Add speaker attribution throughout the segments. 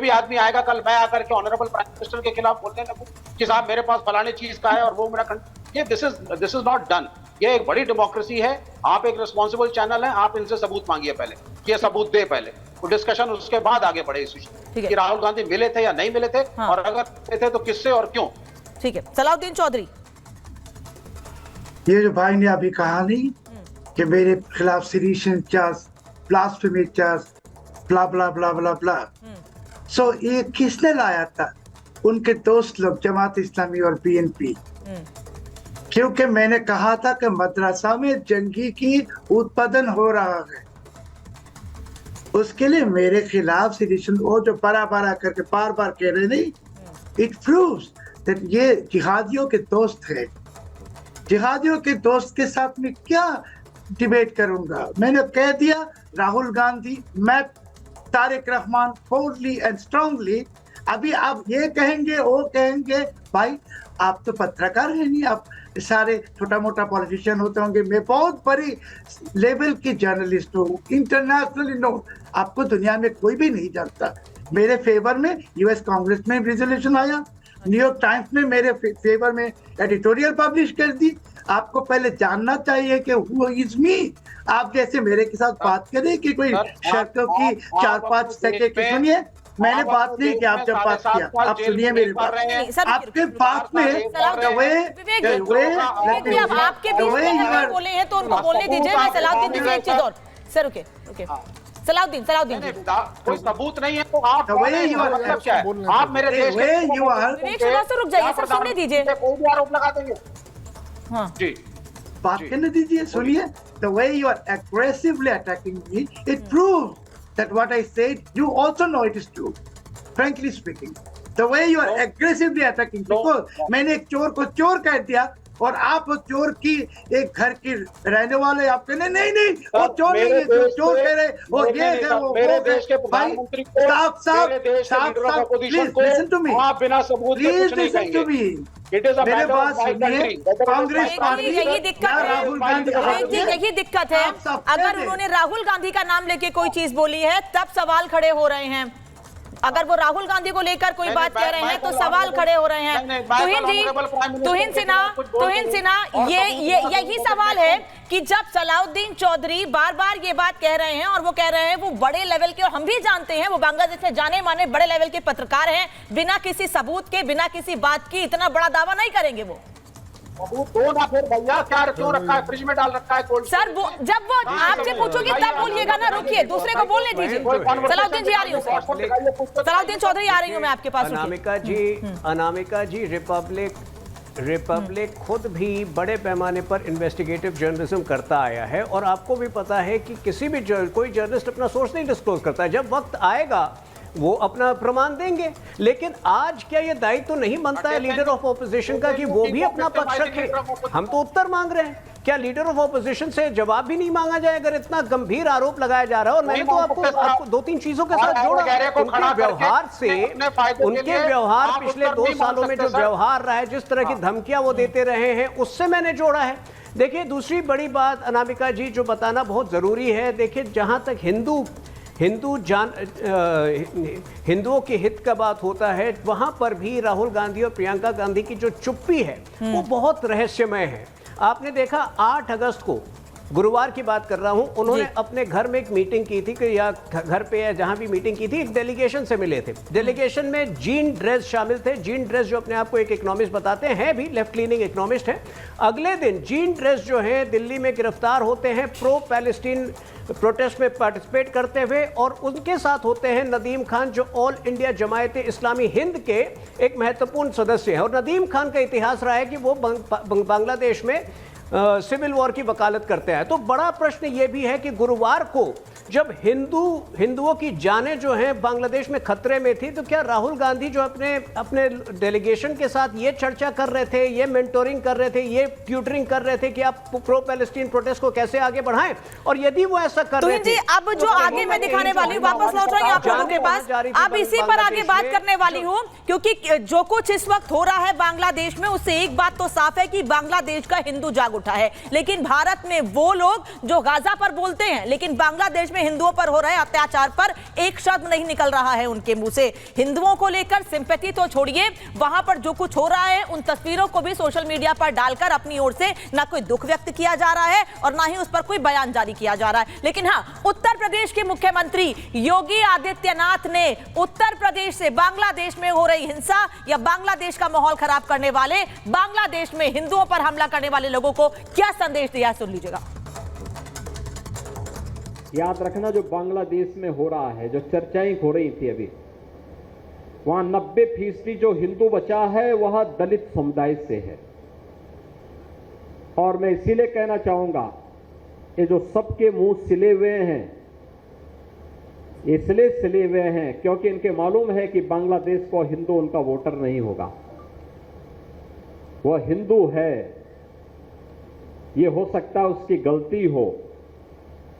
Speaker 1: भी आदमी आएगा कल मैं आकर के ऑनरेबल प्राइम मिनिस्टर के खिलाफ बोलने लगूं कि साहब मेरे पास फलाने चीज का है और वो मेरा ये दिस इज नॉट डन। ये एक बड़ी डेमोक्रेसी है, आप एक रिस्पॉन्सिबल चैनल है, आप इनसे सबूत मांगिए पहले, ये सबूत दे पहले, तो डिस्कशन उसके बाद आगे बढ़े इस इशू कि राहुल गांधी मिले थे या नहीं मिले थे, और अगर मिले थे तो किससे और क्यों।
Speaker 2: ठीक है, सलाउद्दीन चौधरी,
Speaker 3: ये जो भाई ने अभी कहा नहीं कि मेरे खिलाफ सीडिशन चार्ज, ब्लास्फेमी चार्ज, ब्ला ब्ला ब्ला ब्ला ब्ला, सो ये किसने लाया था? उनके दोस्त लोग, जमात इस्लामी और बीएनपी। क्योंकि मैंने कहा था कि मदरसा में जंगी की उत्पादन हो रहा है, उसके लिए मेरे खिलाफ सीडिशन, वो जो बड़ा बड़ा करके बार बार कह रहे नहीं, इट प्रूव्स दैट ये जिहादियों के दोस्त है। जिहादियों के दोस्त के साथ में क्या डिबेट करूंगा? मैंने कह दिया राहुल गांधी, मैं Tariq Rahman boldly and strongly. अभी आप ये कहेंगे वो कहेंगे, भाई आप तो पत्रकार हैं नहीं, आप सारे छोटा मोटा पॉलिटिशियन होते होंगे, मैं बहुत बड़ी लेवल की जर्नलिस्ट हूँ, इंटरनेशनली नो, आपको दुनिया में कोई भी नहीं जानता। मेरे फेवर में यूएस कांग्रेस में रेजोल्यूशन आया, न्यूयॉर्क टाइम्स में मेरे फेवर में एडिटोरियल पब्लिश कर दी। आपको पहले जानना चाहिए कि हु इज मी। आप जैसे मेरे के साथ बात करें कि कोई शर्तों की 4-5 सेकंड सुनिए, मैंने बात नहीं की, आप जब बात किया, आप सुनिए मेरी बात। आपके पास में
Speaker 2: आपके बोले हैं तो उनको बोलने दीजिए। मैं सलाउद्दीन एक चीज और सर, ओके सलाउद्दीन
Speaker 1: कोई सबूत नहीं है तो आप मतलब क्या है? आप मेरे देश
Speaker 2: के रुक जाइए सर, सुनने दीजिए,
Speaker 1: कोई भी आरोप लगा देंगे।
Speaker 2: हाँ
Speaker 1: जी,
Speaker 3: बात करने दीजिए, सुनिए। The way you are aggressively attacking me, it proves that what I said, you also know it is true. Frankly speaking, the way you are aggressively attacking, because मैंने एक चोर को चोर कह दिया और आप वो चोर की एक घर की रहने वाले, आप कहने नहीं वो चोर नहीं है, जो चोर कह रहे वो ये है वो
Speaker 1: मेरे देश के प्रधानमंत्री को,
Speaker 3: साफ प्लीज लिसन टू मी,
Speaker 1: आप बिना सबूत के कुछ नहीं कहेंगे। It is a matter of my country.
Speaker 3: Congress party,
Speaker 2: यही दिक्कत है,
Speaker 3: राहुल गांधी,
Speaker 2: यही दिक्कत है। अगर उन्होंने राहुल गांधी का नाम लेके कोई चीज बोली है तब सवाल खड़े हो रहे हैं, अगर वो राहुल गांधी को लेकर कोई बात कह रहे हैं तो सवाल खड़े हो रहे हैं। तुहिन सिन्हा, ये यही सवाल है कि जब सलाउद्दीन चौधरी बार बार ये बात कह रहे हैं और वो कह रहे हैं वो बड़े लेवल के, और हम भी जानते हैं वो बांग्लादेश में जाने माने बड़े लेवल के पत्रकार हैं, बिना किसी सबूत के, बिना किसी बात की इतना बड़ा दावा नहीं करेंगे वो।
Speaker 1: दो ना फिर भैया, क्या क्यों रखा है, फ्रिज में डाल रखा है कोल्ड?
Speaker 2: सर जब वो आपसे पूछोगे तब बोलिएगा ना, रुकिए, दूसरे को बोलने दीजिए। सलाउद्दीन जी आ रही हूँ, सलाउद्दीन चौधरी आ रही हूँ मैं आपके पास।
Speaker 4: अनामिका जी, रिपब्लिक खुद भी बड़े पैमाने पर इन्वेस्टिगेटिव जर्नलिज्म करता आया है, और आपको भी पता है कि किसी भी कोई जर्नलिस्ट अपना सोर्स नहीं डिस्क्लोज करता है। जब वक्त आएगा वो अपना प्रमाण देंगे, लेकिन आज क्या ये दायित्व तो नहीं बनता है लीडर ऑफ ऑपोजिशन का कि वो भी अपना पक्ष रखे? हम तो उत्तर मांग रहे हैं, क्या लीडर ऑफ ऑपोजिशन से जवाब भी नहीं मांगा जाए अगर इतना गंभीर आरोप लगाया जा रहा है? और मैंने तो आपको 2-3 चीजों के साथ जोड़ा, उनके व्यवहार पिछले 2 सालों में जो व्यवहार रहा है, जिस तरह की धमकियां वो देते रहे हैं, उससे मैंने जोड़ा है। देखिए, दूसरी बड़ी बात अनामिका जी जो बताना बहुत जरूरी है, देखिए जहां तक हिंदुओं के हित का बात होता है, वहां पर भी राहुल गांधी और प्रियंका गांधी की जो चुप्पी है वो बहुत रहस्यमय है। आपने देखा 8 अगस्त को, गुरुवार की बात कर रहा हूं, उन्होंने अपने घर में एक मीटिंग की थी, कि या घर पे या जहां भी मीटिंग की थी, एक डेलीगेशन से मिले थे। डेलीगेशन में जीन ड्रेस शामिल थे। जीन ड्रेस जो अपने आप को एक इकोनॉमिस्ट बताते हैं, भी लेफ्ट लीनिंग इकोनॉमिस्ट है। अगले दिन जीन ड्रेस जो है दिल्ली में गिरफ्तार होते हैं प्रो पैलेस्टीन प्रोटेस्ट में पार्टिसिपेट करते हुए, और उनके साथ होते हैं नदीम खान जो ऑल इंडिया जमायत इस्लामी हिंद के एक महत्वपूर्ण सदस्य हैं। और नदीम खान का इतिहास रहा है कि वो बांग्लादेश में सिविल वॉर की वकालत करते हैं। तो बड़ा प्रश्न ये भी है कि गुरुवार को जब हिंदुओं की जानें जो हैं बांग्लादेश में खतरे में थी, तो क्या राहुल गांधी जो अपने डेलीगेशन के साथ ये चर्चा कर रहे थे, ये मेंटोरिंग कर रहे थे, ये ट्यूटरिंग कर रहे थे कि आप प्रो पैलेस्टीन प्रोटेस्ट को कैसे आगे बढ़ाएं? और यदि वो ऐसा कर रहे थे,
Speaker 2: अब जो आगे मैं दिखाने वाली हूँ, वापस लौट रही हूँ आप लोगों के पास, अब इसी पर आगे बात करने वाली हूँ, क्योंकि जो कुछ इस वक्त हो रहा है बांग्लादेश में, उससे एक बात तो साफ है कि बांग्लादेश का हिंदू जाग उठा है। लेकिन भारत में वो लोग जो गाजा पर बोलते हैं, लेकिन बांग्लादेश में हिंदुओं पर हो रहे अत्याचार पर एक शब्द नहीं निकल रहा है उनके मुंह से। हिंदुओं को लेकर सिंपैथी तो छोड़िए, वहां पर जो कुछ हो रहा है उन तस्वीरों को भी सोशल मीडिया पर डालकर अपनी ओर से ना कोई दुख व्यक्त किया जा रहा है और ना ही उस पर कोई बयान जारी किया जा रहा है। लेकिन हाँ, उत्तर प्रदेश के मुख्यमंत्री योगी आदित्यनाथ ने उत्तर प्रदेश से बांग्लादेश में हो रही हिंसा या बांग्लादेश का माहौल खराब करने वाले, बांग्लादेश में हिंदुओं पर हमला करने वाले लोगों को क्या संदेश दिया है, सुन लीजिएगा।
Speaker 5: याद रखना, जो बांग्लादेश में हो रहा है, जो चर्चाएं हो रही थी अभी, वहां 90% जो हिंदू बचा है वह दलित समुदाय से है। और मैं इसीलिए कहना चाहूंगा, ये जो सबके मुंह सिले हुए हैं, इसलिए सिले हुए हैं क्योंकि इनके मालूम है कि बांग्लादेश को हिंदू उनका वोटर नहीं होगा। वह हिंदू है, ये हो सकता है उसकी गलती हो,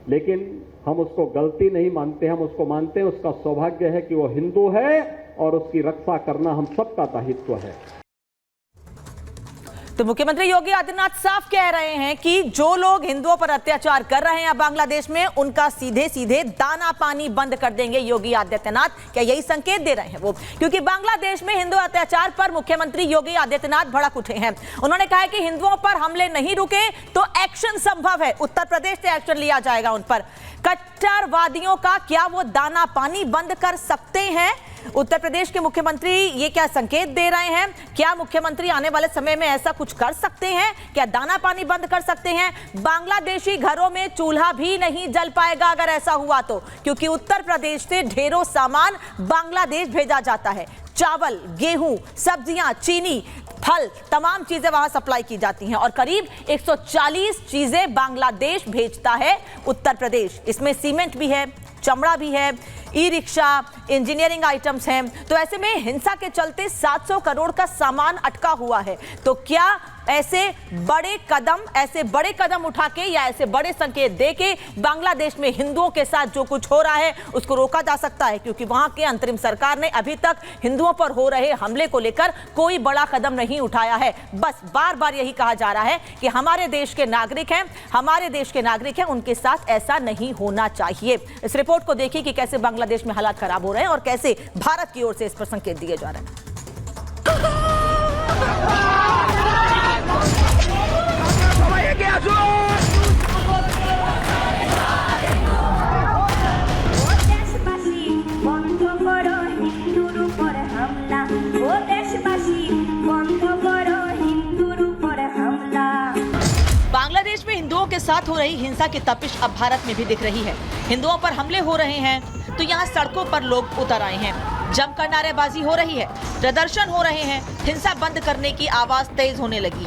Speaker 5: लेकिन हम उसको गलती नहीं मानते, हम उसको मानते हैं उसका सौभाग्य है कि वो हिंदू है और उसकी रक्षा करना हम सबका दायित्व है।
Speaker 2: तो मुख्यमंत्री योगी आदित्यनाथ साफ कह रहे हैं कि जो लोग हिंदुओं पर अत्याचार कर रहे हैं बांग्लादेश में, उनका सीधे सीधे दाना पानी बंद कर देंगे योगी आदित्यनाथ। क्या यही संकेत दे रहे हैं वो? क्योंकि बांग्लादेश में हिंदू अत्याचार पर मुख्यमंत्री योगी आदित्यनाथ भड़क उठे हैं। उन्होंने कहा है कि हिंदुओं पर हमले नहीं रुके तो एक्शन संभव है, उत्तर प्रदेश से एक्शन लिया जाएगा उन पर। कट्टरवादियों का क्या वो दाना पानी बंद कर सकते हैं? उत्तर प्रदेश के मुख्यमंत्री ये क्या संकेत दे रहे हैं? क्या मुख्यमंत्री आने वाले समय में ऐसा कुछ कर सकते हैं? क्या दाना पानी बंद कर सकते हैं? बांग्लादेशी घरों में चूल्हा भी नहीं जल पाएगा अगर ऐसा हुआ तो, क्योंकि उत्तर प्रदेश से ढेरों सामान बांग्लादेश भेजा जाता है। चावल, गेहूं, सब्जियां, चीनी, फल, तमाम चीजें वहां सप्लाई की जाती हैं और करीब 140 चीजें बांग्लादेश भेजता है उत्तर प्रदेश। इसमें सीमेंट भी है, चमड़ा भी है, ई रिक्शा, इंजीनियरिंग आइटम्स हैं। तो ऐसे में हिंसा के चलते 700 करोड़ का सामान अटका हुआ है। तो क्या ऐसे बड़े कदम उठा के या ऐसे बड़े संकेत दे के बांग्लादेश में हिंदुओं के साथ जो कुछ हो रहा है उसको रोका जा सकता है? क्योंकि वहां के अंतरिम सरकार ने अभी तक हिंदुओं पर हो रहे हमले को लेकर कोई बड़ा कदम नहीं उठाया है। बस बार बार यही कहा जा रहा है कि हमारे देश के नागरिक हैं, उनके साथ ऐसा नहीं होना चाहिए। इस रिपोर्ट को देखिए कि कैसे बांग्लादेश में हालात खराब हो रहे हैं और कैसे भारत की ओर से इस पर संकेत दिए जा रहे हैं। बांग्लादेश में हिंदुओं के साथ हो रही हिंसा की तपिश अब भारत में भी दिख रही है। हिंदुओं पर हमले हो रहे हैं तो यहाँ सड़कों पर लोग उतर आए हैं, जमकर नारेबाजी हो रही है, प्रदर्शन हो रहे हैं, हिंसा बंद करने की आवाज तेज होने लगी।